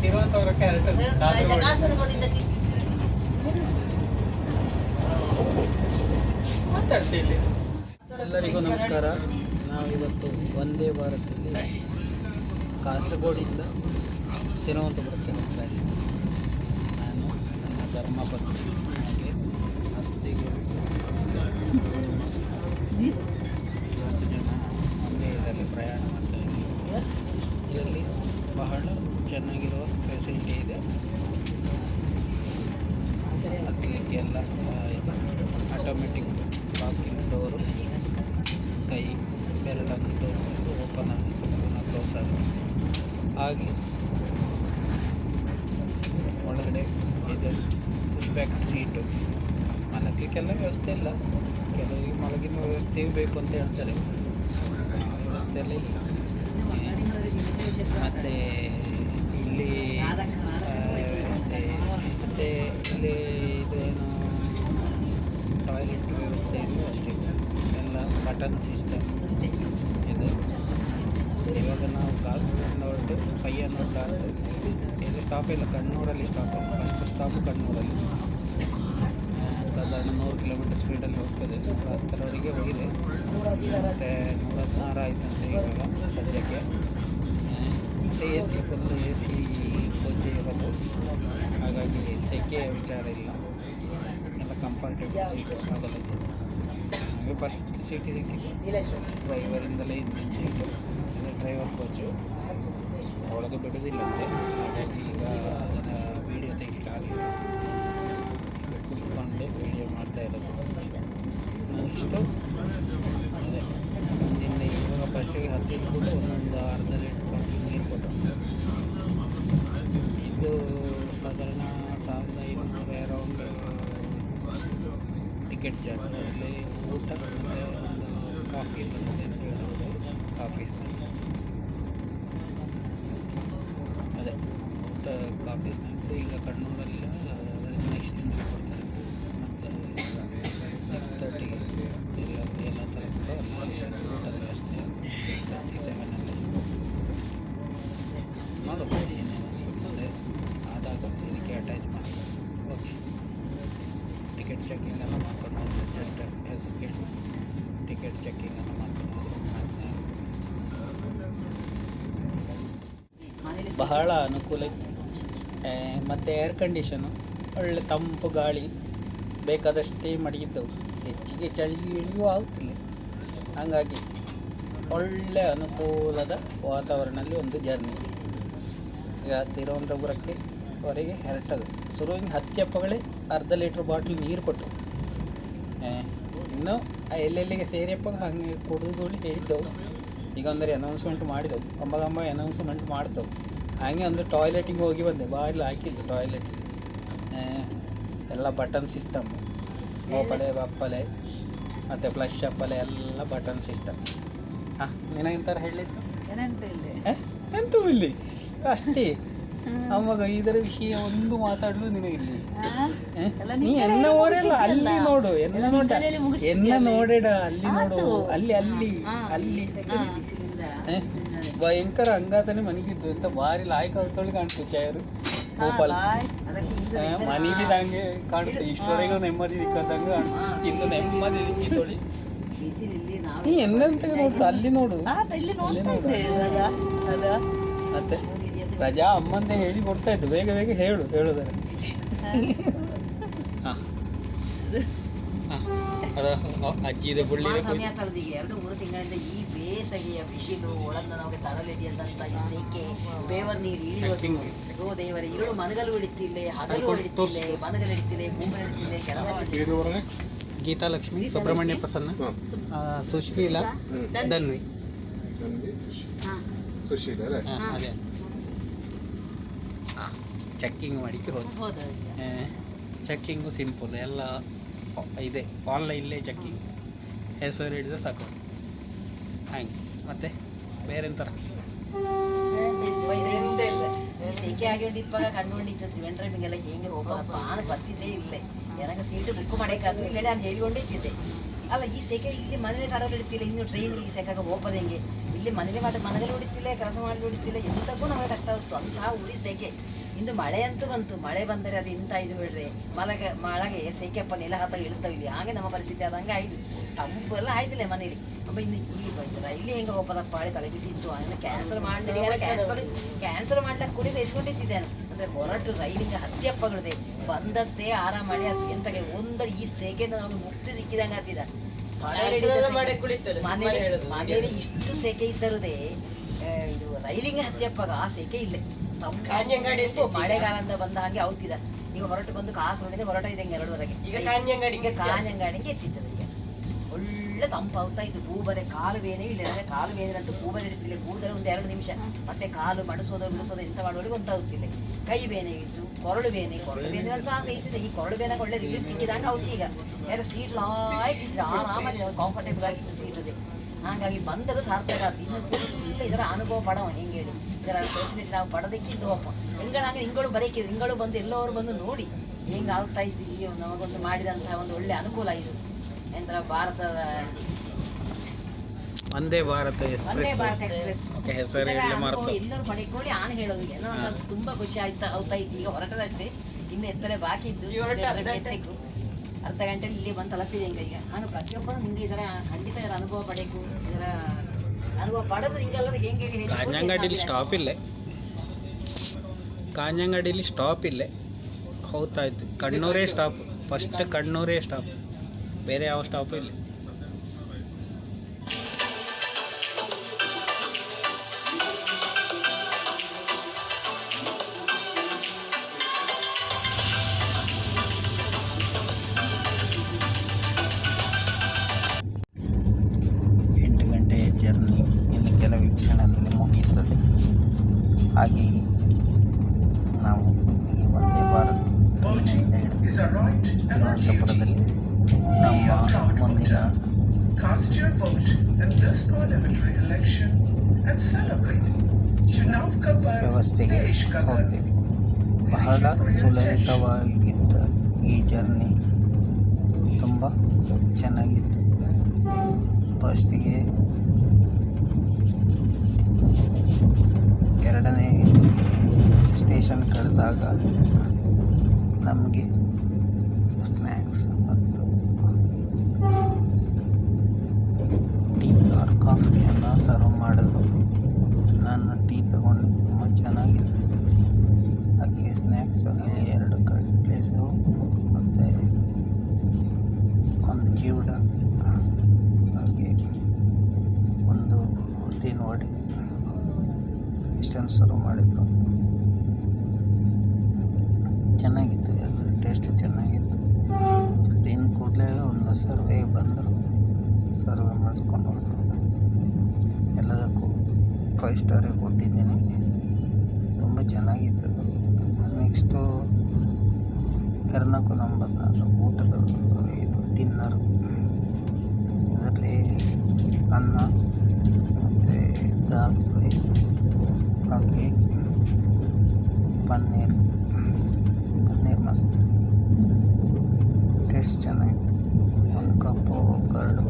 ತಿರುವಂತಪುರಕ್ಕೆ ಮಾತಾಡ್ತೀವಿ. ಎಲ್ಲರಿಗೂ ನಮಸ್ಕಾರ. ನಾವಿವತ್ತು ವಂದೇ ಭಾರತದಲ್ಲಿ ಕಾಸರಗೋಡಿಂದ ತಿರುವಂತಪುರಕ್ಕೆ ಹೋಗ್ತಾ ಇದ್ದೀವಿ. ನಾನು ನನ್ನ ಧರ್ಮಪತ್ನಿ ಹಾಗೆ ಅತ್ತಿಗೆ 4 ಜನ ಒಂದೇ ಇದರಲ್ಲಿ ಪ್ರಯಾಣ ಮಾಡ್ತಾ ಇದ್ದೀವಿ. ಇದರಲ್ಲಿ ಬಹಳ ಚೆನ್ನಾಗಿರುವ ಫೆಸಿಲಿಟಿ ಇದೆ. ಹತ್ತಲಿಕ್ಕೆಲ್ಲ ಇದು ಆಟೋಮೆಟಿಕ್ ಬಾಗಿಲು ಡೋರು, ಕೈ ಬೆರಳನ್ನು ತೋರಿಸಿದ್ದು ಓಪನ್ ಆಗುತ್ತೆ, ಪುನಃ ಕ್ಲೋಸ್ ಆಗುತ್ತೆ. ಹಾಗೆ ಒಳಗಡೆ ಇದು ಪುಷ್ ಬ್ಯಾಕ್ ಸೀಟು. ಮಲಗಲಿಕ್ಕೆಲ್ಲ ವ್ಯವಸ್ಥೆ ಇಲ್ಲ, ಕೆಲವರಿಗೆ ಮಲಗಿನ ವ್ಯವಸ್ಥೆಯೂ ಬೇಕು ಅಂತ ಹೇಳ್ತಾರೆ, ವ್ಯವಸ್ಥೆ ಎಲ್ಲ ಇಲ್ಲ. ಮತ್ತು ಇಲ್ಲಿ ವ್ಯವಸ್ಥೆ, ಮತ್ತು ಇಲ್ಲಿ ಇದು ಏನು ಟಾಯ್ಲೆಟ್ ವ್ಯವಸ್ಥೆ ಇದೆ ಅಷ್ಟೇ. ಎಲ್ಲ ಬಟನ್ ಸಿಸ್ಟಮ್ ಇದೆ. ಇವಾಗ ನಾವು ಕಾಸರಗೋಡಿಂದ ಹೊರಟು ಪಯ್ಯನ ಹೊರಟು ಇದು ಸ್ಟಾಪ್ ಇಲ್ಲ, ಕಣ್ಣೂರಲ್ಲಿ ಸ್ಟಾಪ್. ಫಸ್ಟ್ ಸ್ಟಾಪು ಕಣ್ಣೂರಲ್ಲಿ. ಸಾಧಾರಣ 100 ಕಿಲೋಮೀಟರ್ ಸ್ಪೀಡಲ್ಲಿ ಹೋಗ್ತದೆ. 10ರವರೆಗೆ ಹೋಗಿದೆ, ಮತ್ತು 116 ಆಯ್ತಂತೆ ಇವಾಗ ಸದ್ಯಕ್ಕೆ. A C full A C ಕೋಚೆ ಇರೋದು, ಹಾಗಾಗಿ ಸೆಕೆ ವಿಚಾರ ಇಲ್ಲ, ಎಲ್ಲ ಕಂಫರ್ಟೇಬಲ್ ಸೀಟು ಆಗಲಿದೆ. ನಮಗೆ ಫಸ್ಟ್ ಸೀಟಿಗೆ ಸಿಕ್ಕಿದ್ದು ಡ್ರೈವರಿಂದಲೇ ಹಿಂದಿನ ಸೀಟು. ಇದು ಡ್ರೈವರ್ ಕೋಚು, ಒಳಗೆ ಬಿಡೋದಿಲ್ಲಂತೆ, ಹಾಗಾಗಿ ಈಗ ಅದನ್ನು ವೀಡಿಯೋ ತೆಗಿಲಿಕ್ಕೆ ಆಗಲಿಲ್ಲ. ಕುತ್ಕೊಂಡು ವೀಡಿಯೋ ಮಾಡ್ತಾ ಇರೋದು ಇಷ್ಟು. ಅದೇ ಮುಂದಿನ ಇವಾಗ ಫಸ್ಟಿಗೆ ಹತ್ತಿದ್ದು ಕೂಡ ಒಂದೊಂದು ಅರ್ಧ ಲೀಟ್ರ್ ಬಾಟಲ್ ನೀರು ಕೊಟ್ಟು. ಇದು ಸಾಧಾರಣ 1500 ಅರೌಂಡ್ ಟಿಕೆಟ್ ಚಾರ್ಜ್. ಅದರಲ್ಲಿ ಊಟ ಮತ್ತು ಒಂದು ಕಾಫಿ ಬರುತ್ತೆ ಅಂತ ಹೇಳಿದ್ರೆ, ಕಾಫಿ ಸ್ನ್ಯಾಕ್ಸ್. ಅದೇ ಊಟ ಕಾಫಿ ಸ್ನ್ಯಾಕ್ಸು ಈಗ ಕಣ್ಣೂರಲ್ಲ, ಅದರಿಂದ ನೆಕ್ಸ್ಟ್ ದಿನ ಕೊಡ್ತಾರೆ. ಮತ್ತು 6:30 ಎಲ್ಲ ಥರ ಕೂಡ ಅಲ್ಲಿ ಊಟದ ವ್ಯವಸ್ಥೆ 6:37 ನೋಡಬಹುದು. ಏನೇನಾಗ್ತದೆ ಆದಾಗ ಇದಕ್ಕೆ ಅಟ್ಯಾಚ್ ಮಾಡಿ. ಓಕೆ, ಟಿಕೆಟ್ ಚೆಕ್ಕಿಂಗ್ ಎಲ್ಲ ಮಾಡ್ಕೊಂಡು ಹೋದ್ರೆ ಜಸ್ಟ್ ಹೆಸರು ಟಿಕೆಟ್ ಚೆಕ್ಕಿಂಗನ್ನು ಮಾಡ್ಕೊಂಡು ಹೋದ್ರೆ ಬಹಳ ಅನುಕೂಲ ಇತ್ತು. ಮತ್ತು ಏರ್ ಕಂಡೀಷನು ಒಳ್ಳೆ ತಂಪು ಗಾಳಿ, ಬೇಕಾದಷ್ಟೇ ಮಡಗಿದ್ದವು, ಹೆಚ್ಚಿಗೆ ಚಳಿ ಇಳಿಯೂ ಆಗುತ್ತಿಲ್ಲ. ಹಾಗಾಗಿ ಒಳ್ಳೆ ಅನುಕೂಲದ ವಾತಾವರಣದಲ್ಲಿ ಒಂದು ಜರ್ನಿ. ಈಗ ತಿರುವನಂತಪುರಕ್ಕೆ ಹೊರಗೆ ಹೊರಟದು ಶುರುವಿಗೆ ಹತ್ತಿಯಪ್ಪಗಳೇ ಅರ್ಧ ಲೀಟ್ರ್ ಬಾಟ್ಲ್ ನೀರು ಕೊಟ್ಟರು. ಇನ್ನೂ ಎಲ್ಲೆಲ್ಲಿಗೆ ಸೇರಿಯಪ್ಪ ಹಾಗೆ ಕೊಡೋದು ಹೇಳಿದ್ದವು. ಈಗ ಅಂದರೆ ಅನೌನ್ಸ್ಮೆಂಟ್ ಮಾಡಿದೆವು, ಗಂಬ ಅನೌನ್ಸ್ಮೆಂಟ್ ಮಾಡ್ತವೆ. ಹಾಗೆ ಒಂದು ಟಾಯ್ಲೆಟಿಗೆ ಹೋಗಿ ಬಂದೆ, ಬಾಗಿಲು ಹಾಕಿದ್ದು ಟಾಯ್ಲೆಟ್. ಎಲ್ಲ ಬಟನ್ ಸಿಸ್ಟಮ್, ಓಪಲೆ ಬಪ್ಪಲೆ ಮತ್ತು ಫ್ಲಶ್ ಅಪ್ಪಲೆ ಎಲ್ಲ ಬಟನ್ ಸಿಸ್ಟಮ್. ಹಾಂ, ನಿನಗೆಂತಾರು ಹೇಳಿದ್ದು ಎಂತೂ ಇಲ್ಲಿ ಅಷ್ಟೇ. ಅವಾಗ ಇದರ ವಿಷಯ ಒಂದು ಮಾತಾಡಲು ನಿನಗಿಲ್ಲಿ ನೀ ಎನ್ನ ಓಡಲ್ಲ, ಅಲ್ಲಿ ನೋಡು, ಎನ್ನ ನೋಡೇಡ, ಅಲ್ಲಿ ನೋಡು, ಅಲ್ಲಿ ಅಲ್ಲಿ ಅಲ್ಲಿ ಭಯಂಕರ ಹಂಗಾತನೇ ಮನೆಗಿದ್ದು ಅಂತ ಭಾರಿ ಲಾಯ್ಕ ತೊಳಿ ಕಾಣ್ತು ಚೇರು ಗೋಪಾಲ್. ಮನೇಲಿ ಹಂಗೆ ಕಾಣುತ್ತೆ, ಇಷ್ಟವರೆಗೂ ನೆಮ್ಮದಿ ಸಿಕ್ಕಂಗೆ ಕಾಣುತ್ತೆ. ಇನ್ನು ನೆಮ್ಮದಿ ಸಿಕ್ಕಿತ್ತೊಳಿ ನೀ ಎನ್ನಂತ ನೋಡ್ತು, ಅಲ್ಲಿ ನೋಡು. ಮತ್ತೆ ರಜಾ ಅಮ್ಮಂದೇ ಹೇಳಿ ಕೊಡ್ತಾ ಇದ್ದು, ಬೇಗ ಬೇಗ ಹೇಳುದಾರೆ. ಅಜ್ಜಿದ ಬುಳ್ಳಿ 2-3 ತಿಂಗಳಿಂದ ಈ ಬೇಸಗೆಯ ಬಿಸಿಲು ಒಳಂದ ನಮಗೆ ತಡಲಿಡಿಯದಂತ ಈ ಸೆಕೆ, ಬೇವರ್ ನೀರು ಇಳಿಯೋದು. ಓ ದೇವರ, ಇರುಳು ಮನಗಲು ಹಿಡಿತಿಲ್ಲ, ಹಗಲು ಹಿಡಿತಿಲ್ಲ, ಮನಗಲು ಹಿಡಿತಿಲ್ಲ, ಭೂಮಿ ಹಿಡಿತಿಲ್ಲ, ಕೆಲಸ. ಗೀತಾ ಲಕ್ಷ್ಮಿ, ಸುಬ್ರಹ್ಮಣ್ಯ ಪ್ರಸನ್ನ, ಸುಶೀಲಾ, ಧನ್ವಿ, ಅದೇ ಚೆಕ್ಕಿಂಗ್ ಮಾಡಿಕ್ಕೆ ಹೋದ. ಚೆಕ್ಕಿಂಗು ಸಿಂಪಲ್ ಎಲ್ಲ ಇದೆ, ಆನ್ಲೈನ್ಲೇ ಚೆಕ್ಕಿಂಗ್. ಹೆಸರು ಹಿಡಿದ್ರೆ ಸಾಕು ಹಾಗೆ. ಮತ್ತೆ ಬೇರೆಂತಾರ ಸೆಕೆ ಆಗಿಕೊಂಡಿದ್ದಾಗ ಕಂಡುಕೊಂಡಿದ್ದು ತ್ರಿವೆಂಡ್ರ ನಿಮಗೆಲ್ಲ ಹೇಗೆ ಹೋಗಪ್ಪ ನಾನು ಬರ್ತಿದ್ದೇ ಇಲ್ಲ. ನನಗೆ ಸೀಟು ಬುಕ್ ಮಾಡೋಕ್ಕಾದ್ರು ಹೇಳಿ ನಾನು ಹೇಳಿಕೊಂಡಿದ್ದೆ. ಅಲ್ಲ ಈ ಸೆಕೆ ಇಲ್ಲಿ ಮನೇಲಿ ಕಡಲು ಹಿಡಿತಿಲ್ಲ, ಇನ್ನು ಟ್ರೈನ್ ಈ ಸೆಕಾಗ ಹೋಗೋದು ಹೆಂಗೆ? ಇಲ್ಲಿ ಮನೇಲಿ ಮನೆಗಳು ಹೊಡಿತಿಲ್ಲ, ಕೆಲಸ ಮಾಡಿ ಹೊಡಿತಿಲ್ಲ, ಎಂತಕ್ಕೂ ನಮಗೆ ಕಷ್ಟ ಆಯಿತು. ಅಂತಹ ಉಳಿ ಸೆಕೆ. ಇಂದು ಮಳೆ ಅಂತೂ ಬಂತು. ಮಳೆ ಬಂದರೆ ಅದು ಇಂಥ ಇದು ಹೇಳ್ರೆ ಮಳೆಗೆ ಸೆಕೆಪ್ಪ ನೆಲ ಹತ್ತ ಇಳ್ತಾವೆ ಇಲ್ಲಿ. ಹಾಗೆ ನಮ್ಮ ಪರಿಸ್ಥಿತಿ ಆದಂಗೆ ಆಯಿತು. ತಂಪು ಎಲ್ಲ ಆಯ್ತಿಲ್ಲ ಮನೇಲಿ. ಅಮ್ಮ ಇನ್ನು ಈ ಬಂದಿಲ್ಲ ಇಲ್ಲಿ ಹೆಂಗೆ ಹೋಗೋದಪ್ಪ, ಪಾಳಿ ತಲೆ ಬಿಸಿ ಇತ್ತು. ಅದನ್ನು ಕ್ಯಾನ್ಸಲ್ ಕ್ಯಾನ್ಸಲ್ ಮಾಡ್ಲಿಕ್ಕೆ ಕೂಡ ಬೇಯಿಸ್ಕೊಂಡಿದ್ದಾನೆ. ಅಂದರೆ ಹೊರಟು ರೈಲಿಂಗ ಹತ್ಯಪ್ಪಗಳಿದೆ ಬಂದದ್ದೇ ಆರಾಮ ಮಾಡಿ ಅದು ಎಂತಗೆ ಒಂದರ ಈ ಸೆಕೆ ನಮಗೆ ಮುಕ್ತಿ ಸಿಕ್ಕಿದಂಗೆ ಆಗ್ತಿದ. ಮನೇಲಿ ಇಷ್ಟು ಸೆಕೆ ಇದ್ದರದೇ ಇದು ರೈಲಿಂಗ್ ಹತ್ಯಪ್ಪಾಗ ಆ ಸೆಕೆ ಇಲ್ಲೇ ತಂಪು ಮಳೆಗಾಲದಿಂದ ಬಂದ ಹಾಗೆ అవుತಿದ. ಈಗ ಹೊರಟು ಬಂದು ಕಾಸು ನೋಡಿದ್ರೆ ಹೊರಟ ಇದೆ 2:30ಗೆ. ಈಗ ಕಾಂಜಂಗಾಡಿಗೆ ಎತ್ತಿರ್ತದೆ. ಈಗ ಒಳ್ಳೆ ತಂಪು ಆಗ್ತಾ ಇತ್ತು. ಕೂಬಲೆ ಕಾಲು ಬೇನೆ ಇಲ್ಲ, ಕಾಲು ಬೇನೆಂತೂ ಕೂಬಲೆ ಹಿಡಿತಿಲ್ಲ. ಕೂದರೆ ಒಂದು 2 ನಿಮಿಷ ಮತ್ತೆ ಕಾಲು ಮಡಿಸೋದು ಬಿಡಿಸೋದು ಎಂತ ಮಾಡೋರಿಗೆ ಗೊತ್ತಾಗುತ್ತಿಲ್ಲ. ಕೈ ಬೇನೆ ಇತ್ತು, ಕೊರಳು ಬೇನೆ ಅಂತ ಕೈಸಿದೆ. ಈ ಕೊರಳು ಬೇನಾಗ ಒಳ್ಳೆ ರಿಲೀಫ್ ಸಿಕ್ಕಿದಂಗೆ ಆಗುತ್ತೆ. ಈಗ ಎಲ್ಲ ಸೀಟ್ ಲಾಯ್ತಿದ್ರೆ ಆರಾಮಾಗಿ ಕಂಫರ್ಟೇಬಲ್ ಆಗಿತ್ತು ಸೀಟ್ ಇದೆ. ಹಾಗಾಗಿ ಬಂದರೂ ಸಾರ್ಥಕ ಆಗ್ತದೆ. ಇನ್ನು ಫುಲ್ ಇದರ ಅನುಭವ ಪಡವ ಹೆಂಗೆ ಹೇಳಿ, ಇದರ ಫೆಸಿಲಿಟಿ ನಾವು ಪಡೆದಕ್ಕಿದ್ದು ಅಪ್ಪ ಹೆಂಗೆ ಹಿಂಗಳು ಬರೀಕಿದ್ರು. ಹಿಂಗಳು ಬಂದು ಎಲ್ಲವರು ಬಂದು ನೋಡಿ ಹೆಂಗೆ ಆಗ್ತಾ ಇದ್ದೀವಿ. ನಮಗೊಂದು ಮಾಡಿದಂತಹ ಒಂದು ಒಳ್ಳೆ ಅನುಕೂಲ ಇದು. ಎಂತರ ಭಾರತದ ವಂದೇ ಭಾರತ ಎಕ್ಸ್ಪ್ರೆಸ್ ಹೆಸರು ಎಲ್ಲರೂ ಪಡೆಕೊಳ್ಳಿ. ಆನೆ ಹೇಳೋದು ನನಗೆ ತುಂಬಾ ಖುಷಿ ಆಗ್ತಾ ಇತ್ತು. ಈಗ ಹೊರಟದಷ್ಟೇ, ಇನ್ನು ಎತ್ತಲೆ ಬಾಕಿ ಇದ್ದು. ಅರ್ಧ ಗಂಟೆಲಿ ಇಲ್ಲಿ ಬಂದು ತಲುಪಿದೆ ಈಗ. ನಾನು ಪ್ರತಿಯೊಬ್ಬರು ಹಿಂಗೆ ಇದರ ಖಂಡಿತ ಇದರ ಅನುಭವ ಪಡೆಯಬೇಕು. ಇದರ ಅನುಭವ ಪಡೆದು ಹಿಂಗೆಲ್ಲರೂ ಹೆಂಗೆ ಕಾಂಜಂಗಾಡಿಲಿ ಸ್ಟಾಪ್ ಇಲ್ಲೇ, ಕಾಂಜಂಗಾಡಿಲಿ ಸ್ಟಾಪ್ ಇಲ್ಲೇ ಹೋಗ್ತಾಯಿತ್ತು. ಕಣ್ಣೂರೇ ಸ್ಟಾಪ್, ಫಸ್ಟ್ ಕಣ್ಣೂರೇ ಸ್ಟಾಪ್, ಬೇರೆ ಯಾವ ಸ್ಟಾಪು ಇಲ್ಲ. ಜರ್ನಿ ಇನ್ನು ಕೆಲವು ಕ್ಷಣದಲ್ಲಿ ಮುಗಿಯುತ್ತದೆ. ಹಾಗೆಯೇ ನಾವು ಈ ವಂದೇ ಭಾರತ್ ಟ್ರೈನಿಂದ ಹಿಡಿದು ತಿರುವನಂತಪುರದಲ್ಲಿ ನಮ್ಮ ಮುಂದಿನ ವ್ಯವಸ್ಥೆಗೆ ಹೋಗ್ತೇವೆ. ಬಹಳ ಸುಲಲಿತವಾಗಿದ್ದ ಈ ಜರ್ನಿ ತುಂಬ ಚೆನ್ನಾಗಿತ್ತು. ಫಸ್ಟಿಗೆ 2ನೇ ಸ್ಟೇಷನ್ ಕಳೆದಾಗ ನಮಗೆ ಸ್ನ್ಯಾಕ್ಸ್ ಮತ್ತು ಟೀ ಆರ್ ಕಾಫಿಯನ್ನು ಸರ್ವ್ ಮಾಡಿದ್ರು. ನಾನು ಟೀ ತಗೊಂಡು ತುಂಬ ಚೆನ್ನಾಗಿತ್ತು. ಹಾಗೆ ಸ್ನ್ಯಾಕ್ಸಲ್ಲಿ 2 ಕಟ್ಲೇಸು ಮತ್ತು 1 ಚಿವಡ, ಹಾಗೆ 1 ಉದ್ದಿನ ವಡೆ ಇಷ್ಟನ್ನು ಸರ್ವ್ ಮಾಡಿದರು. ಚೆನ್ನಾಗಿತ್ತು, ಎಲ್ಲ ಟೇಸ್ಟ್ ಚೆನ್ನಾಗಿತ್ತು. ತಿಂದ ಕೂಡಲೇ ಒಂದು ಸರ್ವೆ ಬಂದರು, ಸರ್ವೆ ಮಾಡಿಸ್ಕೊಂಡು ಹೋದರು. ಎಲ್ಲದಕ್ಕೂ 5 ಸ್ಟಾರೇ ಕೊಟ್ಟಿದ್ದೀನಿ. ತುಂಬ ಚೆನ್ನಾಗಿತ್ತು. ನೆಕ್ಸ್ಟು ಎರ್ನಾಕುಲಂ ಬಂದಾಗ ಊಟದ ಇದು ಡಿನ್ನರು, ಅದರಲ್ಲಿ ಅನ್ನ ಮತ್ತು ದಾಲ್ ಫ್ರೈ, ಹಾಗೆ ಪನ್ನೀರ್ ಮಸಾಲೆ ಟೇಸ್ಟ್ ಚೆನ್ನಾಗಿತ್ತು. 1 ಕಪ್ಪು ಕರ್ಡು,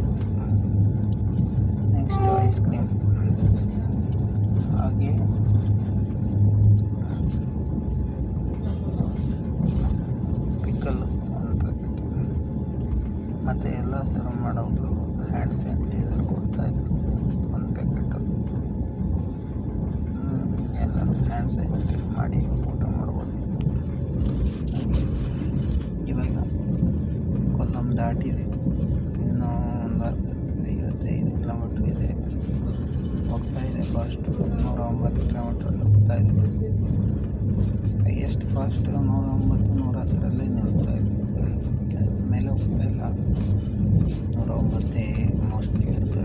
ನೆಕ್ಸ್ಟು ಐಸ್ ಕ್ರೀಮ್, ಹಾಗೆ ಪಿಕಲ್ 1 ಪ್ಯಾಕೆಟ್, ಮತ್ತು ಎಲ್ಲ ಸರ್ವ್ ಮಾಡೋದು ಹ್ಯಾಂಡ್ ಸ್ಯಾನಿಟೈಸರ್ ಕೊಡ್ತಾಯಿದ್ರು 1 ಪ್ಯಾಕೆಟು. ಎಲ್ಲರೂ ಹ್ಯಾಂಡ್ ಸ್ಯಾನಿಟೈಸರ್ ಮಾಡಿ ಊಟ ಮಾಡ್ಬೋದಿತ್ತು. ಇವಾಗ ಕೊಲ್ಲಂ ದಾಟಿದೆ, ಇನ್ನೂ ಒಂದು 55 ಕಿಲೋಮೀಟ್ರ್ ಇದೆ. ಹೋಗ್ತಾಯಿದೆ ಫಾಸ್ಟು, 109 ಕಿಲೋಮೀಟ್ರಲ್ಲಿ ಹೋಗ್ತಾಯಿದೆ. Highest fast 109, 110ರಲ್ಲೇ ನಿಲ್ತಾಯಿದೆ. ಮೇಲೆ ಹೋಗ್ತಾಯಿಲ್ಲ, 109 ಮೋಸ್ಟ್ಲಿ ಇರಬೇಕು.